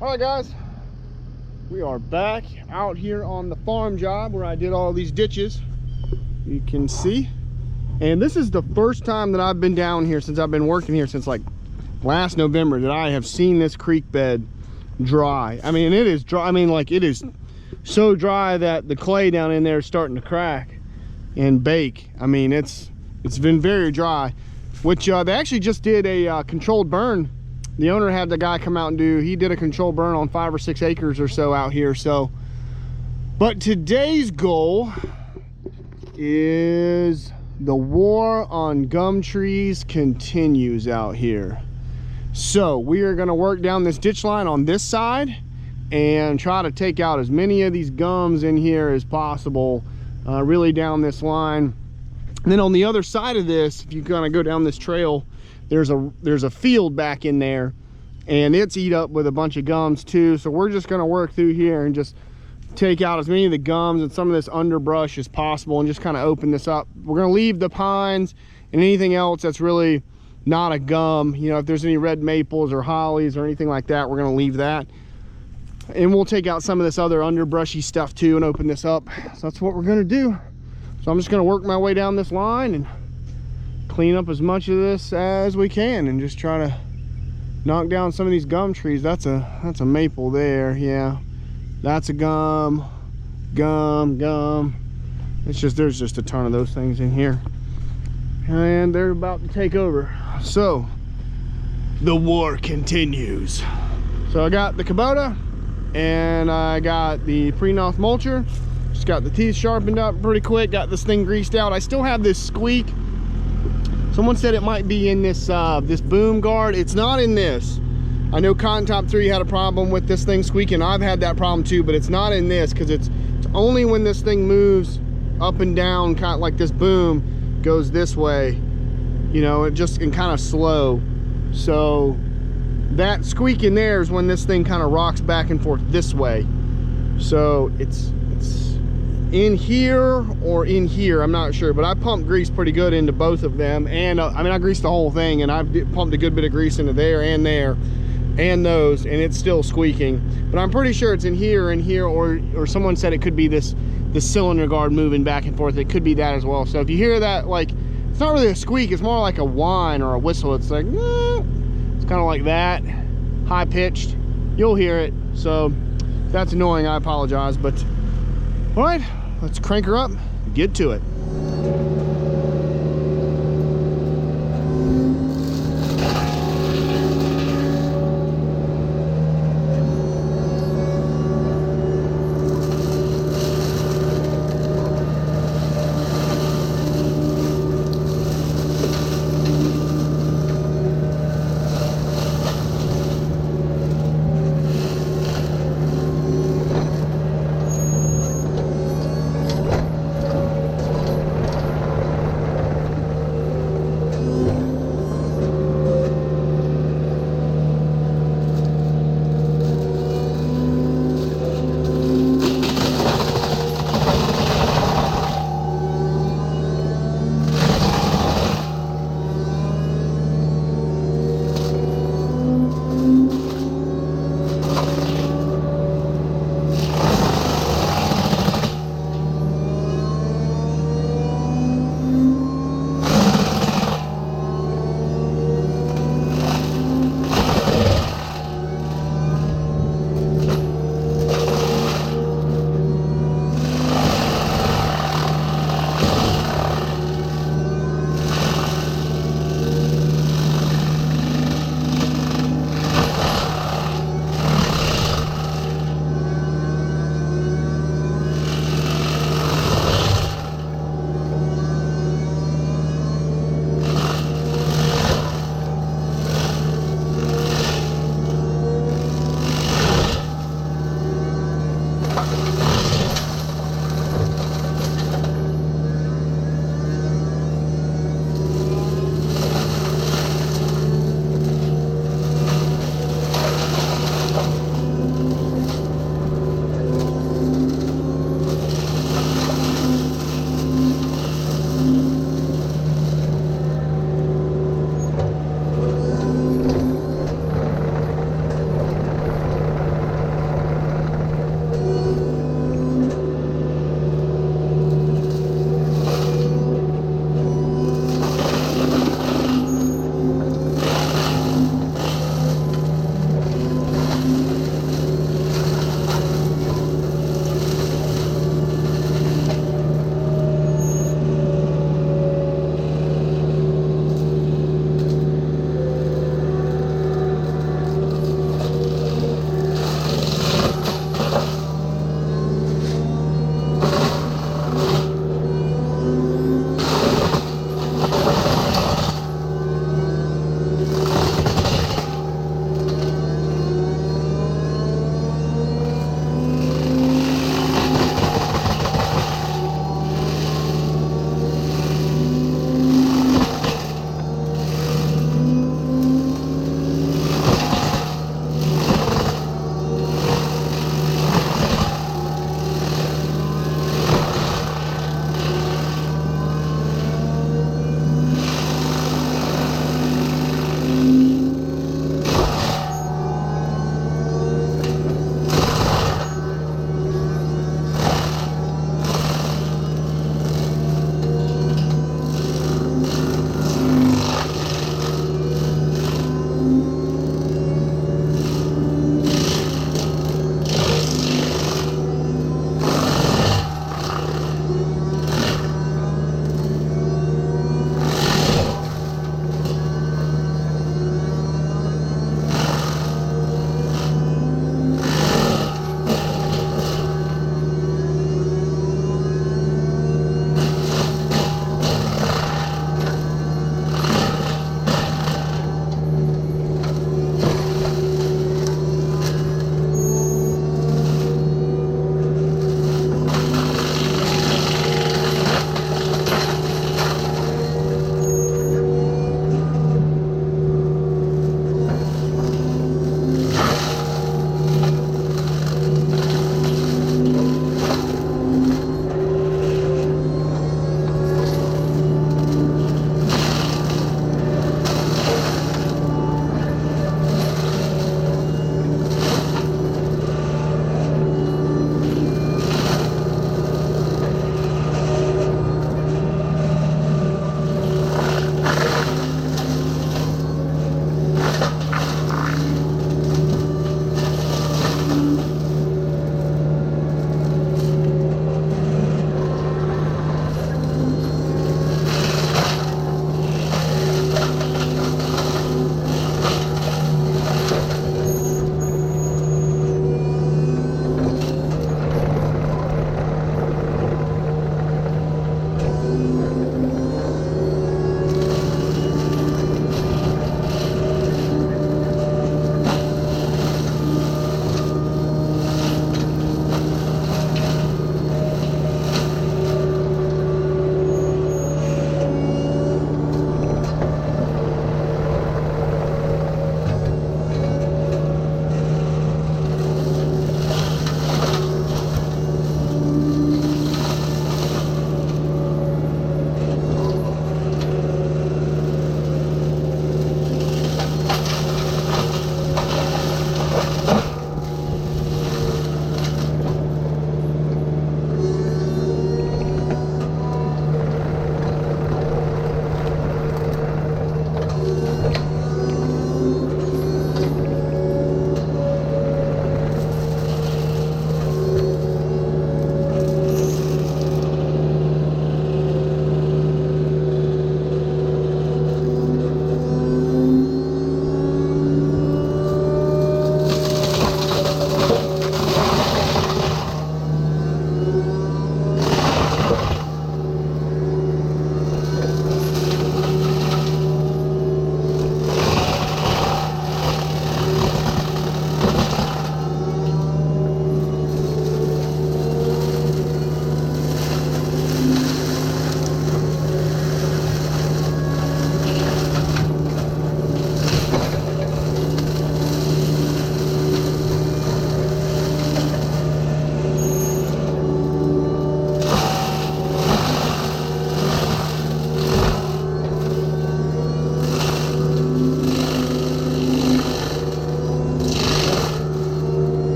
All right, guys, we are back out here on the farm job where I did all these ditches. You can see, and this is the first time that I've been down here since I've been working here since like last November that I have seen this creek bed dry. I mean, it is dry. I mean, like, it is so dry that the clay down in there is starting to crack and bake. I mean, it's been very dry, which they actually just did a controlled burn. The owner had the guy come out and he did a controlled burn on 5 or 6 acres or so out here. So, but today's goal is the war on gum trees continues out here. So we are going to work down this ditch line on this side and try to take out as many of these gums in here as possible, really down this line. And then on the other side of this, if you kind of go down this trail, there's a field back in there, and it's eat up with a bunch of gums too. So we're just going to work through here and just take out as many of the gums and some of this underbrush as possible and just kind of open this up. We're going to leave the pines and anything else that's really not a gum. You know, if there's any red maples or hollies or anything like that, we're going to leave that. And we'll take out some of this other underbrushy stuff too and open this up. So that's what we're going to do. So I'm just going to work my way down this line and clean up as much of this as we can and just try to knock down some of these gum trees. That's a maple there. Yeah, that's a gum. It's just, there's just a ton of those things in here, and they're about to take over. So the war continues. So I got the Kubota and I got the Prinoth mulcher. Just got the teeth sharpened up pretty quick, got this thing greased out. I still have this squeak. Someone said it might be in this this boom guard. It's not in this. I know Cotton Top 3 had a problem with this thing squeaking. I've had that problem too, but it's not in this because it's only when this thing moves up and down, kind of like this boom goes this way, you know, it just can kind of slow. So that squeak in there is when this thing kind of rocks back and forth this way. So it's in here or in here, I'm not sure, but I pumped grease pretty good into both of them. And I mean, I greased the whole thing, and I've pumped a good bit of grease into there and those, and it's still squeaking. But I'm pretty sure it's in here, or someone said it could be this cylinder guard moving back and forth. It could be that as well. So if you hear that, like, it's not really a squeak, it's more like a whine or a whistle. It's like, it's kind of like that, high pitched. You'll hear it. So if that's annoying, I apologize. But all right, let's crank her up, get to it.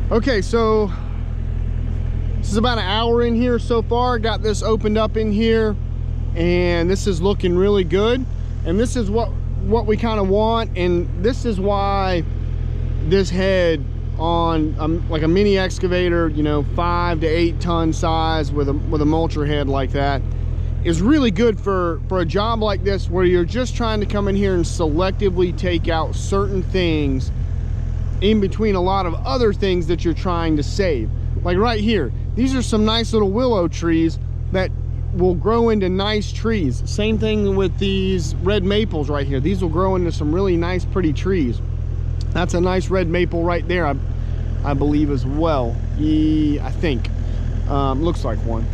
Okay, so this is about an hour in here so far. Got this opened up in here, and this is looking really good. And this is what we kind of want, and this is why this head on like a mini excavator, you know, 5 to 8 ton size with a mulcher head like that is really good for a job like this, where you're just trying to come in here and selectively take out certain things in between a lot of other things that you're trying to save. Like right here, these are some nice little willow trees that will grow into nice trees. Same thing with these red maples right here. These will grow into some really nice pretty trees. That's a nice red maple right there, I believe, as well. I think looks like one.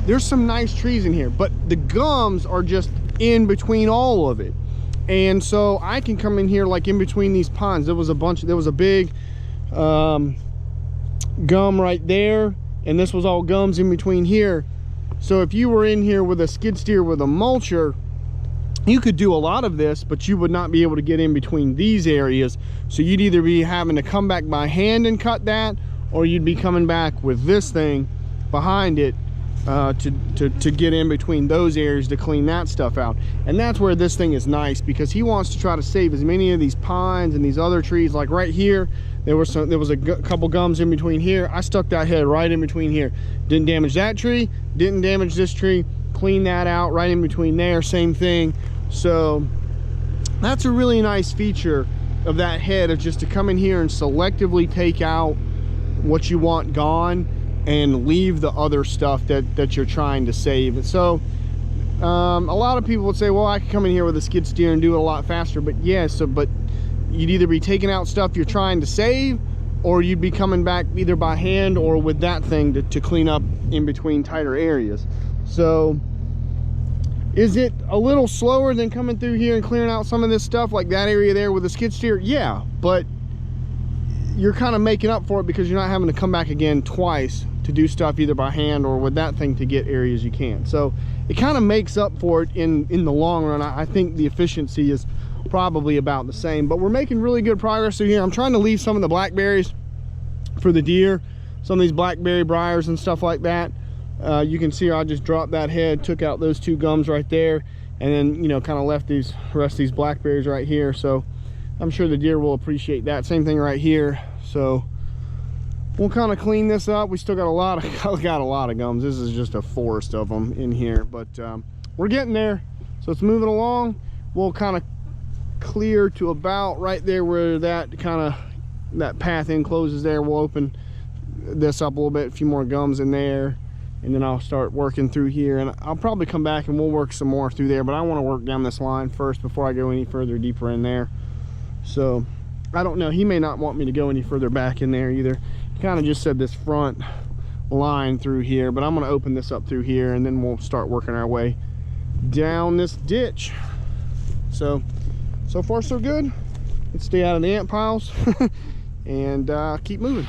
There's some nice trees in here, but the gums are just in between all of it. And so I can come in here like in between these ponds. There was a big gum right there, and this was all gums in between here. So if you were in here with a skid steer with a mulcher, you could do a lot of this, but you would not be able to get in between these areas. So you'd either be having to come back by hand and cut that, or you'd be coming back with this thing behind it to get in between those areas to clean that stuff out. And that's where this thing is nice, because he wants to try to save as many of these pines and these other trees. Like right here, there was a couple gums in between here. I stuck that head right in between here. Didn't damage that tree, didn't damage this tree. Clean that out right in between there, same thing. So that's a really nice feature of that head, of just to come in here and selectively take out what you want gone and leave the other stuff that you're trying to save. And so a lot of people would say, well, I could come in here with a skid steer and do it a lot faster. But yeah, but you'd either be taking out stuff you're trying to save, or you'd be coming back either by hand or with that thing to clean up in between tighter areas. So is it a little slower than coming through here and clearing out some of this stuff like that area there with a skid steer? Yeah, but you're kind of making up for it because you're not having to come back again twice to do stuff either by hand or with that thing to get areas you can't. So it kind of makes up for it in the long run. I think the efficiency is probably about the same, but we're making really good progress through here. I'm trying to leave some of the blackberries for the deer, some of these blackberry briars and stuff like that. You can see I just dropped that head, took out those 2 gums right there, and then, you know, kind of left the rest of these blackberries right here. So I'm sure the deer will appreciate that. Same thing right here. So we'll kind of clean this up. We still got a lot of gums. This is just a forest of them in here, but we're getting there. So it's moving along. We'll kind of clear to about right there where that path encloses there. We'll open this up a little bit, a few more gums in there, and then I'll start working through here, and I'll probably come back and we'll work some more through there. But I want to work down this line first before I go any further deeper in there. So I don't know, he may not want me to go any further back in there either. He kind of just said this front line through here, but I'm going to open this up through here, and then we'll start working our way down this ditch. So far so good. Let's stay out of the ant piles and keep moving.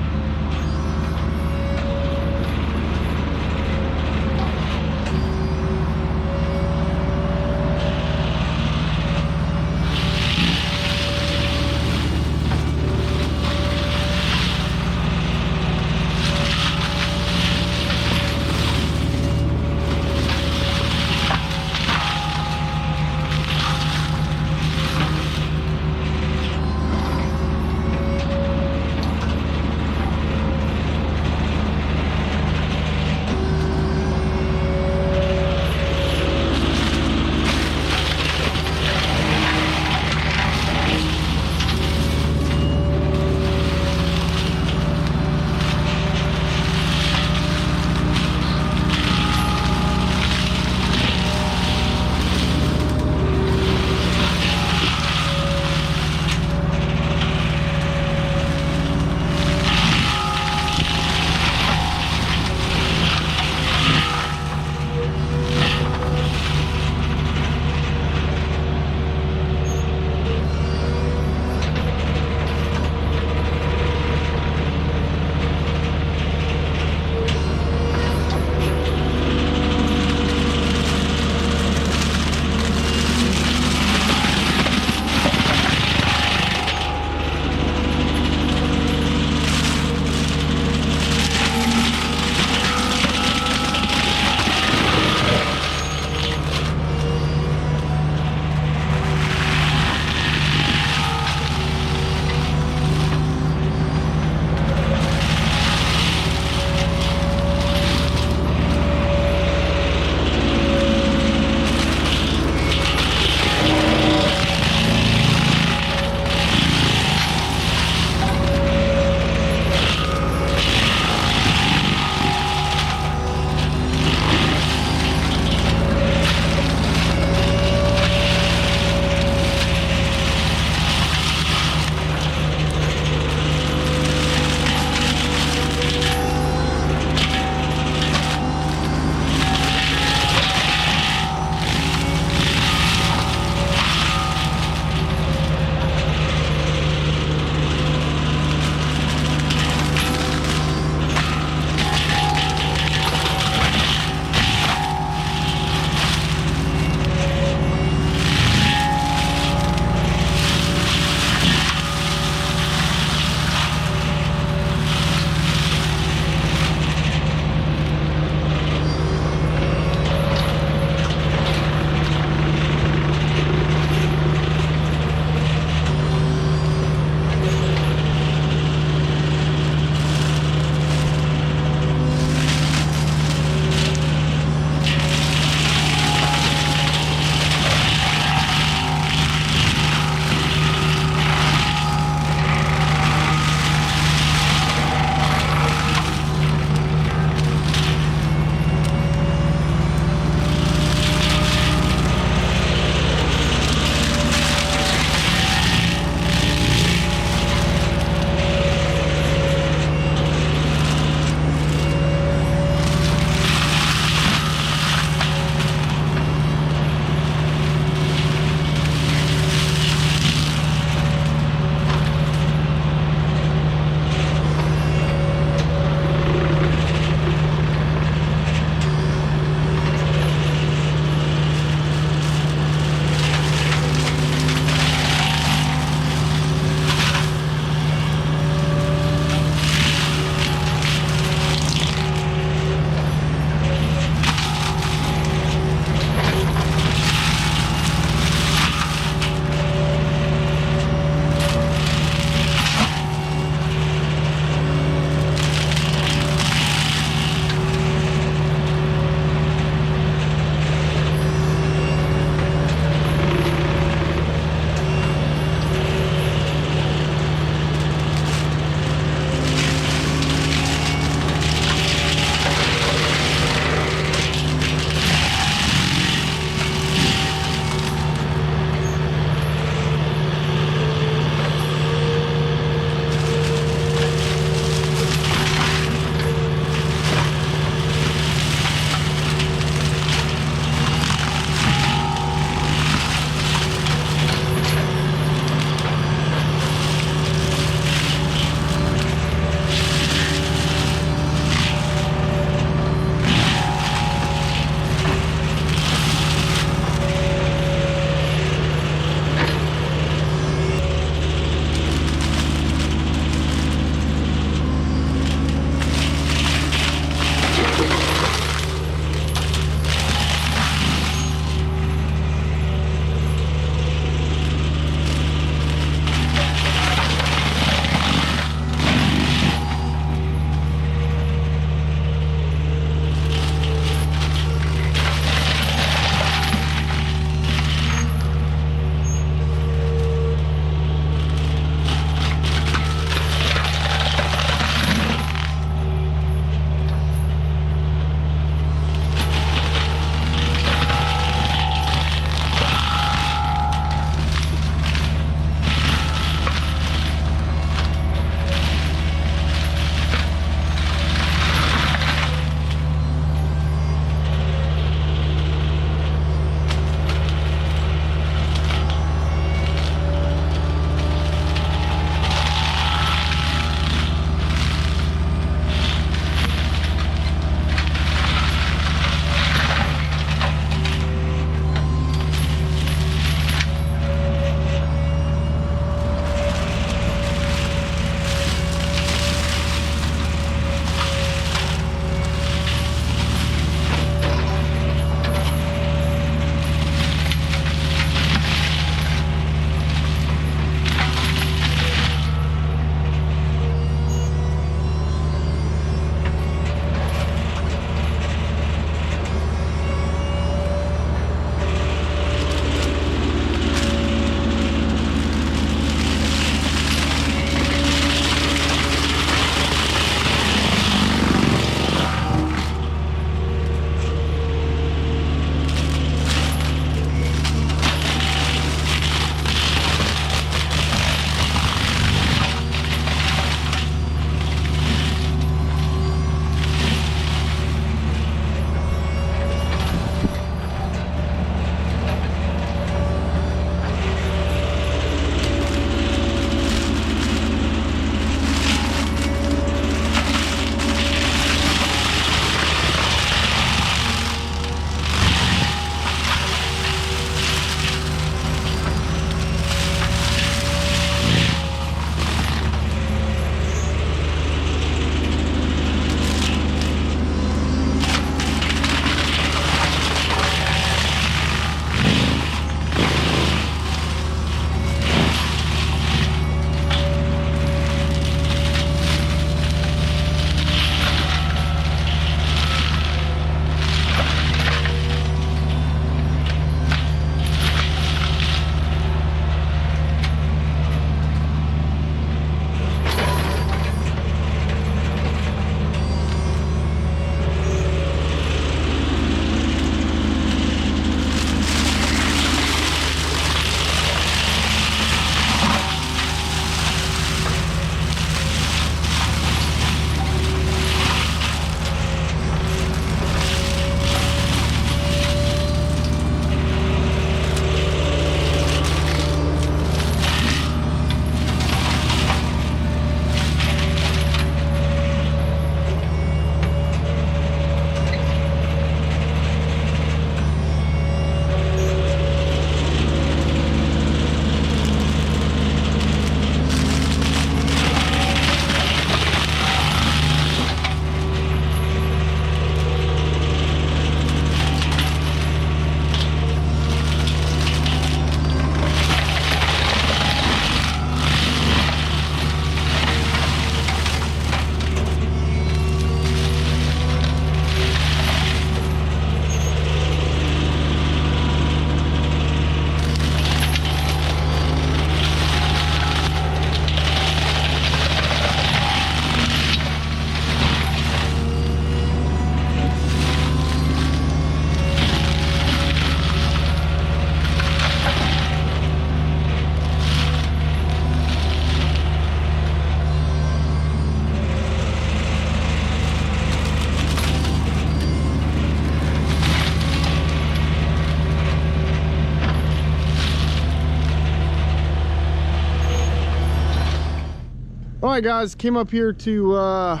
All right, guys, came up here to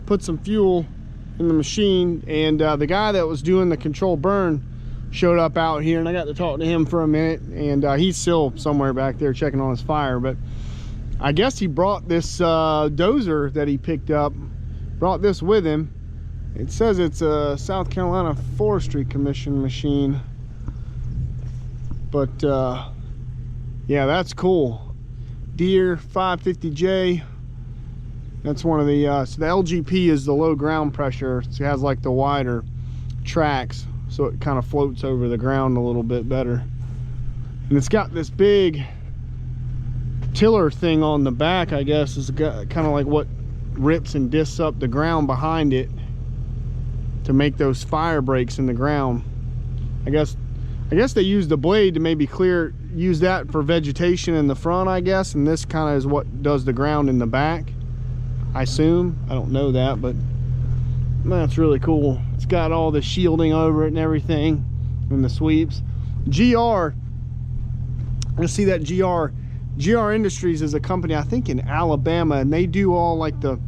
put some fuel in the machine, and the guy that was doing the control burn showed up out here, and I got to talk to him for a minute, and he's still somewhere back there checking on his fire. But I guess he brought this dozer that he picked up, brought this with him. It says it's a South Carolina Forestry Commission machine, but yeah, that's cool. Deere 550J. That's one of the so the LGP is the low ground pressure. It has like the wider tracks, so it kind of floats over the ground a little bit better. And it's got this big tiller thing on the back, I guess, is kind of like what rips and discs up the ground behind it to make those fire breaks in the ground. I guess they use the blade to maybe use that for vegetation in the front, I guess, and this kind of is what does the ground in the back, I assume. I don't know that, but that's really cool. It's got all the shielding over it and everything, and the sweeps. GR, let's see that GR Industries is a company, I think, in Alabama, and they do all like the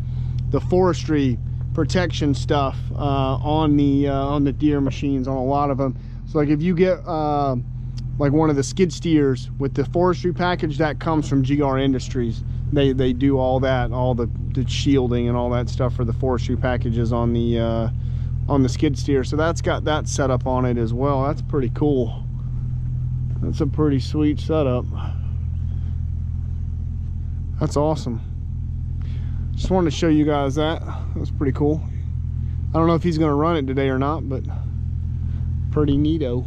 forestry protection stuff on the Deere machines, on a lot of them. So like if you get like one of the skid steers with the forestry package, that comes from GR Industries. They do all that, all the shielding and all that stuff for the forestry packages on the skid steer. So that's got that setup on it as well. That's pretty cool. That's a pretty sweet setup. That's awesome. Just wanted to show you guys that. That's pretty cool. I don't know if he's going to run it today or not, but pretty neato.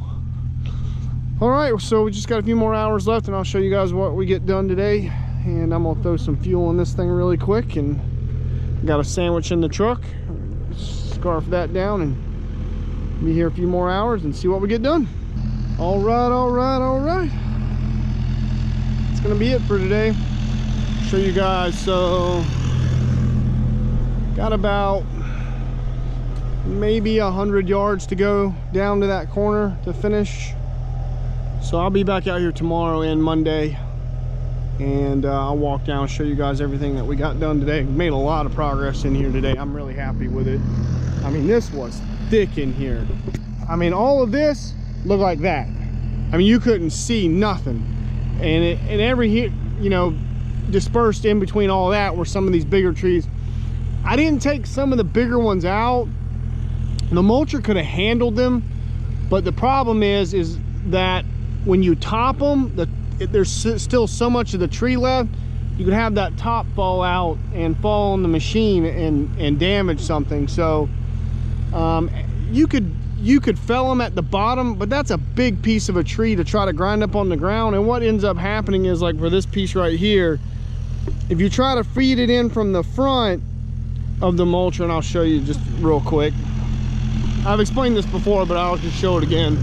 All right, so we just got a few more hours left, and I'll show you guys what we get done today. And I'm gonna throw some fuel in this thing really quick, and got a sandwich in the truck. Scarf that down and be here a few more hours and see what we get done. All right. It's gonna be it for today. Show you guys. So got about maybe 100 yards to go down to that corner to finish. So I'll be back out here tomorrow and Monday, and I'll walk down and show you guys everything that we got done today. We made a lot of progress in here today. I'm really happy with it. I mean, this was thick in here. I mean, all of this looked like that. I mean, you couldn't see nothing, and every, you know, dispersed in between all that were some of these bigger trees. I didn't take some of the bigger ones out. The mulcher could have handled them, but the problem is that when you top them, there's still so much of the tree left, you could have that top fall out and fall on the machine and damage something. So you could fell them at the bottom, but that's a big piece of a tree to try to grind up on the ground. And what ends up happening is, like for this piece right here, if you try to feed it in from the front of the mulcher, and I'll show you just real quick. I've explained this before, but I'll just show it again.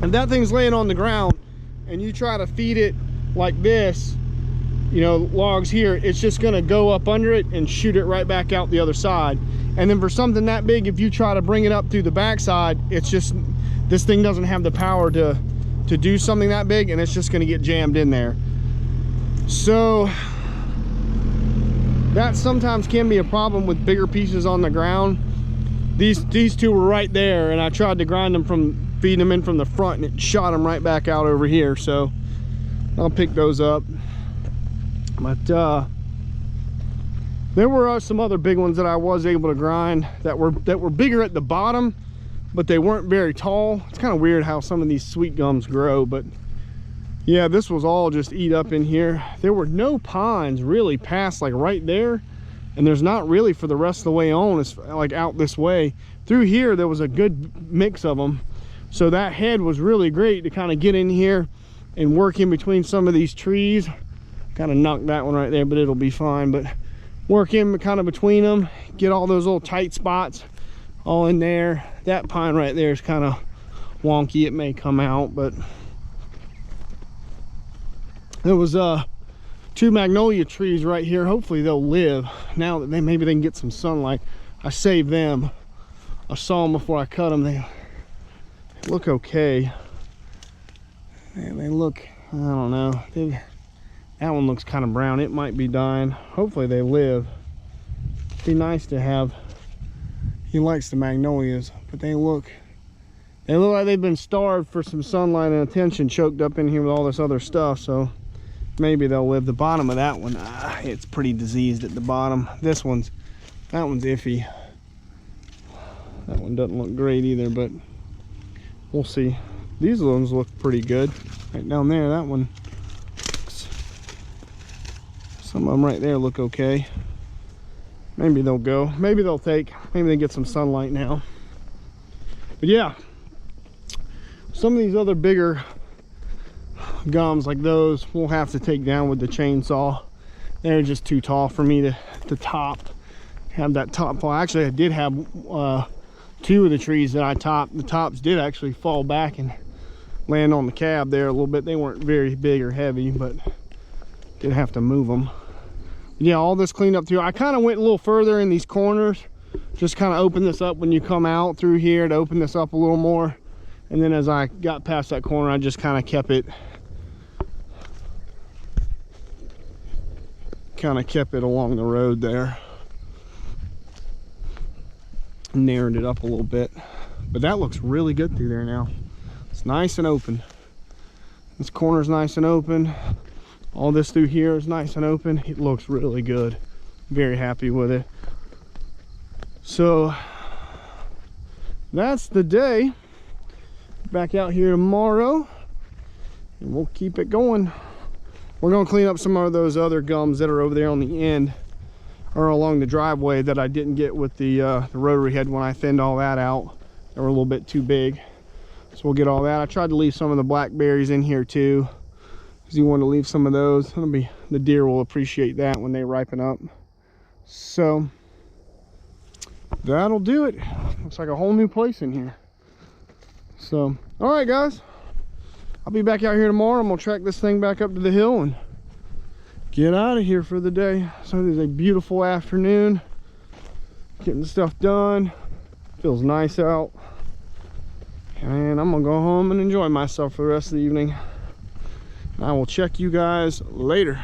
If that thing's laying on the ground and you try to feed it like this, you know, logs here, it's just gonna go up under it and shoot it right back out the other side. And then for something that big, if you try to bring it up through the backside, it's just, this thing doesn't have the power to do something that big, and it's just gonna get jammed in there. So that sometimes can be a problem with bigger pieces on the ground. These two were right there, and I tried to grind them from feeding them in from the front, and it shot them right back out over here. So I'll pick those up. But there were some other big ones that I was able to grind that were bigger at the bottom, but they weren't very tall. It's kind of weird how some of these sweet gums grow, but yeah, this was all just eat up in here. There were no pines really past like right there, and there's not really for the rest of the way on. It's like out this way. Through here, there was a good mix of them. So that head was really great to kind of get in here and work in between some of these trees. Kind of knocked that one right there, but it'll be fine. But work in kind of between them, get all those little tight spots all in there. That pine right there is kind of wonky. It may come out, but there was two magnolia trees right here. Hopefully they'll live now that maybe they can get some sunlight. I saved them. I saw them before I cut them. They look okay. And they look, I don't know, That one looks kind of brown. It might be dying. Hopefully they live. Be nice to have. He likes the magnolias, but they look like they've been starved for some sunlight and attention, choked up in here with all this other stuff. So maybe they'll live. The bottom of that one, it's pretty diseased at the bottom. That one's iffy. That one doesn't look great either, but we'll see. These ones look pretty good. Right down there, that one. Some of them right there look okay. Maybe they'll go. Maybe they'll take. Maybe they get some sunlight now. But yeah, some of these other bigger gums like those we'll have to take down with the chainsaw. They're just too tall for me to top. Have that top fall. Actually, I did have two of the trees that I topped. The tops did actually fall back and land on the cab there a little bit. They weren't very big or heavy, but did have to move them. Yeah, all this cleaned up through. I kind of went a little further in these corners, just kind of open this up when you come out through here to open this up a little more. And then as I got past that corner, I just kind of kept it along the road there. Narrowed it up a little bit, but that looks really good through there now. It's nice and open. This corner's nice and open. All this through here is nice and open. It looks really good. Very happy with it. So that's the day. Back out here tomorrow and we'll keep it going. We're going to clean up some of those other gums that are over there on the end or along the driveway that I didn't get with the rotary head when I thinned all that out. They were a little bit too big. So we'll get all that. I tried to leave some of the blackberries in here too, because you want to leave some of those. The deer will appreciate that when they ripen up. So that'll do it. Looks like a whole new place in here. So, all right, guys. I'll be back out here tomorrow. I'm gonna track this thing back up to the hill and get out of here for the day. So it is a beautiful afternoon. Getting the stuff done. Feels nice out. And I'm gonna go home and enjoy myself for the rest of the evening. I will check you guys later.